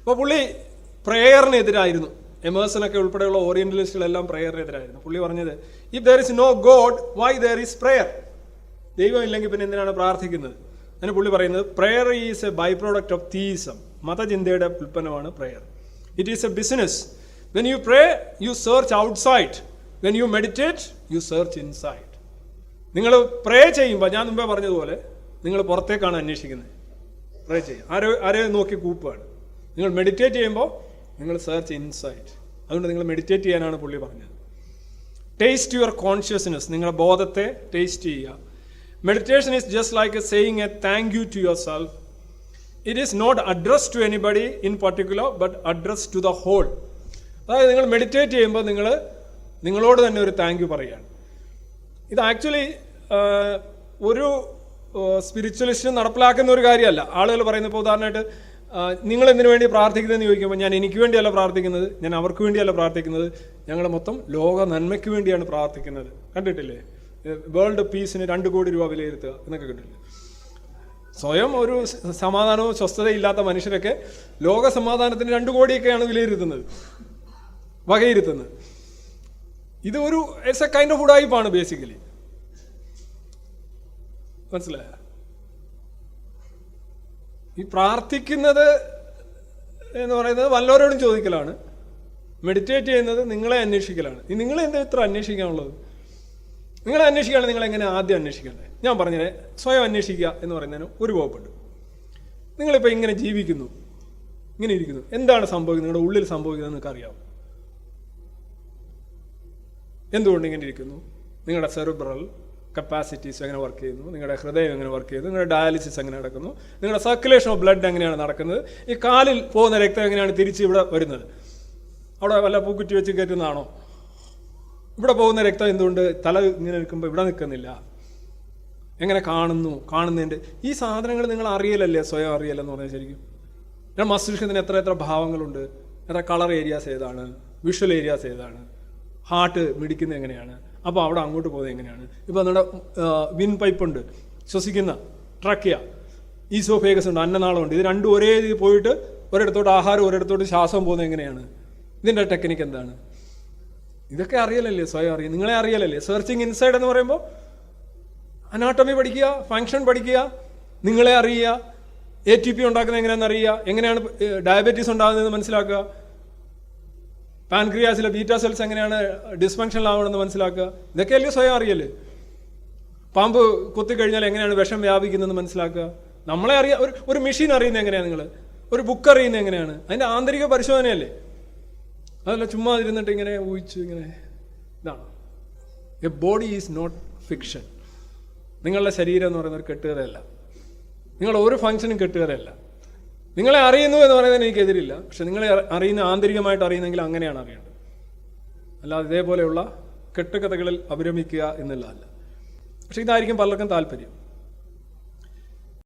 അപ്പോൾ പുള്ളി പ്രേയറിനെതിരായിരുന്നു. എമേഴ്സണൊക്കെ ഉൾപ്പെടെയുള്ള ഓറിയന്റലിസ്റ്റുകളെല്ലാം പ്രേയറിനെതിരായിരുന്നു. പുള്ളി പറഞ്ഞത്, if there is no God why there is prayer? ദൈവം ഇല്ലെങ്കിൽ പിന്നെ എന്തിനാണ് പ്രാർത്ഥിക്കുന്നത്? അതിന് പുള്ളി പറയുന്നത്, prayer is a by product of theism. മതചിന്തയുടെ ഉൽപ്പന്നമാണ് prayer. It is a business. When you pray you search outside, when you meditate you search inside. നിങ്ങൾ പ്രേ ചെയ്യുമ്പോൾ, ഞാൻ മുമ്പേ പറഞ്ഞതുപോലെ, നിങ്ങൾ പുറത്തേക്കാണ് അന്വേഷിക്കുന്നത്. പ്രേ ചെയ്യും, ആരെ നോക്കി കൂപ്പുകയാണ്. നിങ്ങൾ മെഡിറ്റേറ്റ് ചെയ്യുമ്പോൾ നിങ്ങൾ സെർച്ച് ഇൻസൈഡ്. അതുകൊണ്ട് നിങ്ങൾ മെഡിറ്റേറ്റ് ചെയ്യാനാണ് പുള്ളി പറഞ്ഞത്. ടേസ്റ്റ് യുവർ കോൺഷ്യസ്നെസ്, നിങ്ങളുടെ ബോധത്തെ ടേസ്റ്റ് ചെയ്യുക. Meditation is just like a saying a thank you to yourself. It is not address to anybody in particular but address to the whole. അതായത് നിങ്ങൾ മെഡിറ്റേറ്റ് ചെയ്യുമ്പോൾ നിങ്ങളോട് തന്നെ ഒരു താങ്ക് യു പറയുകയാണ്. ഇത് ആക്ച്വലി ഒരു സ്പിരിച്വലിസ്റ്റ് നടപ്പിലാക്കുന്ന ഒരു കാര്യമല്ല. ആളുകൾ പറയുന്നത്, ഇപ്പോൾ ഉദാഹരണമായിട്ട്, നിങ്ങൾ എന്തിനു വേണ്ടി പ്രാർത്ഥിക്കുന്നതെന്ന് ചോദിക്കുമ്പോൾ, ഞാൻ എനിക്ക് വേണ്ടിയല്ല പ്രാർത്ഥിക്കുന്നത്, ഞാൻ അവർക്ക് വേണ്ടിയല്ല പ്രാർത്ഥിക്കുന്നത്, ഞങ്ങൾ മൊത്തം ലോക നന്മയ്ക്ക് വേണ്ടിയാണ് പ്രാർത്ഥിക്കുന്നത്. കണ്ടിട്ടില്ലേ? വേൾഡ് പീസിന് 2 കോടി രൂപ വിലയിരുത്തുക എന്നൊക്കെ കണ്ടിട്ടില്ലേ? സ്വയം ഒരു സമാധാനവും സ്വസ്ഥതയും ഇല്ലാത്ത മനുഷ്യരൊക്കെ ലോക സമാധാനത്തിന് 2 കോടിയൊക്കെയാണ് വകയിരുത്തുന്നത്. ഇത് ഇറ്റ്സ് എ കൈൻഡ് ഓഫ് ഉഡായിപ്പാണ് ബേസിക്കലി. മനസ്സിലായ? ഈ പ്രാർത്ഥിക്കുന്നത് എന്ന് പറയുന്നത് വല്ലവരോടും ചോദിക്കലാണ്. മെഡിറ്റേറ്റ് ചെയ്യുന്നത് നിങ്ങളെ അന്വേഷിക്കലാണ്. നിങ്ങളെ എന്താ ഇത്ര അന്വേഷിക്കാനുള്ളത്? നിങ്ങളെ അന്വേഷിക്കുകയാണെങ്കിൽ നിങ്ങളെങ്ങനെ ആദ്യം അന്വേഷിക്കേണ്ടത്? ഞാൻ പറഞ്ഞത് സ്വയം അന്വേഷിക്കുക എന്ന് പറയുന്നതിന് ഒരു കുഴപ്പമുണ്ട്. നിങ്ങളിപ്പോൾ ഇങ്ങനെ ജീവിക്കുന്നു, ഇങ്ങനെ ഇരിക്കുന്നു, എന്താണ് സംഭവിക്കുന്നത്? നിങ്ങളുടെ ഉള്ളിൽ സംഭവിക്കുന്നത് നിങ്ങൾക്ക് അറിയാം. എന്തുകൊണ്ട് ഇങ്ങനെ ഇരിക്കുന്നു? നിങ്ങളുടെ സെറിബ്രൽ കപ്പാസിറ്റീസ് എങ്ങനെ വർക്ക് ചെയ്യുന്നു, നിങ്ങളുടെ ഹൃദയം എങ്ങനെ വർക്ക് ചെയ്യുന്നു, നിങ്ങളുടെ ഡയാലിസിസ് എങ്ങനെ നടക്കുന്നു, നിങ്ങളുടെ സർക്കുലേഷൻ ഓഫ് ബ്ലഡ് എങ്ങനെയാണ് നടക്കുന്നത്, ഈ കാലിൽ പോകുന്ന രക്തം എങ്ങനെയാണ് തിരിച്ച് ഇവിടെ വരുന്നത്? അവിടെ വല്ല പൂക്കുറ്റി വെച്ച് കയറ്റുന്നതാണോ? ഇവിടെ പോകുന്ന രക്തം എന്തുകൊണ്ട് തല ഇങ്ങനെ നിൽക്കുമ്പോൾ ഇവിടെ നിൽക്കുന്നില്ല? എങ്ങനെ കാണുന്നതിൻ്റെ ഈ സാധനങ്ങൾ നിങ്ങൾ അറിയലല്ലേ? സ്വയം അറിയലെന്ന് പറഞ്ഞാൽ ശരിക്കും ഞാൻ മസ്തിഷ്കത്തിന് എത്ര ഭാവങ്ങളുണ്ട്, എത്ര കളർ ഏരിയാസ് ഏതാണ്, വിഷ്വൽ ഏരിയാസ് ഏതാണ്, ഹാർട്ട് മിടിക്കുന്നത് എങ്ങനെയാണ്, അപ്പോൾ അവിടെ അങ്ങോട്ട് പോകുന്നത് എങ്ങനെയാണ്. ഇപ്പോൾ നമ്മുടെ വിൻ പൈപ്പുണ്ട്, ശ്വസിക്കുന്ന ട്രക്കിയ, ഈസോഫേഗസ് ഉണ്ട്, അന്നനാളമുണ്ട്. ഇത് രണ്ടും ഒരേ രീതിയിൽ പോയിട്ട് ഒരിടത്തോട്ട് ആഹാരം ഒരിടത്തോട്ട് ശ്വാസം പോകുന്നത് എങ്ങനെയാണ്? ഇതിൻ്റെ ടെക്നിക്ക് എന്താണ്? ഇതൊക്കെ അറിയലല്ലേ? സ്വയം അറിയാം, നിങ്ങളെ അറിയലല്ലേ? സെർച്ചിങ് ഇൻസൈഡ് എന്ന് പറയുമ്പോൾ അനാട്ടമി പഠിക്കുക, ഫങ്ഷൻ പഠിക്കുക, നിങ്ങളെ അറിയുക, ATP ഉണ്ടാക്കുന്നത് എങ്ങനെയാണെന്ന് അറിയുക, എങ്ങനെയാണ് ഡയബറ്റീസ് ഉണ്ടാകുന്നതെന്ന് മനസ്സിലാക്കുക, പാൻക്രിയാസിലെ ബീറ്റാ സെൽസ് എങ്ങനെയാണ് ഡിസ്ഫങ്ഷണൽ ആവണമെന്ന് മനസ്സിലാക്കുക. ഇതൊക്കെയല്ലേ സ്വയം അറിയല്ലേ? പാമ്പ് കുത്തിക്കഴിഞ്ഞാൽ എങ്ങനെയാണ് വിഷം വ്യാപിക്കുന്നതെന്ന് മനസ്സിലാക്കുക. നമ്മളെ ഒരു മെഷീൻ അറിയുന്നത് എങ്ങനെയാണ്? നിങ്ങൾ ഒരു ബുക്ക് അറിയുന്നത് എങ്ങനെയാണ്? അതിൻ്റെ ആന്തരിക പരിശോധനയല്ലേ? അതല്ല ചുമ്മാ ഇരുന്നിട്ട് ഇങ്ങനെ ഊഹിച്ച് ഇങ്ങനെ. ഇതാണ് a body is not fiction. നിങ്ങളുടെ ശരീരം എന്ന് പറയുന്ന ഒരു കെട്ടുകഥയല്ല. നിങ്ങളുടെ ഒരു ഫങ്ഷനും കെട്ടുകഥയല്ല. നിങ്ങളെ അറിയുന്നു എന്ന് പറയുന്നതിന് എനിക്കെതിരില്ല. പക്ഷെ നിങ്ങളെ ആന്തരികമായിട്ട് അറിയുന്നെങ്കിൽ അങ്ങനെയാണ് അറിയേണ്ടത്. അല്ലാതെ ഇതേപോലെയുള്ള കെട്ടുകഥകളിൽ അഭിരമിക്കുക എന്നുള്ളതല്ല. പക്ഷെ ഇതായിരിക്കും പലർക്കും താല്പര്യം.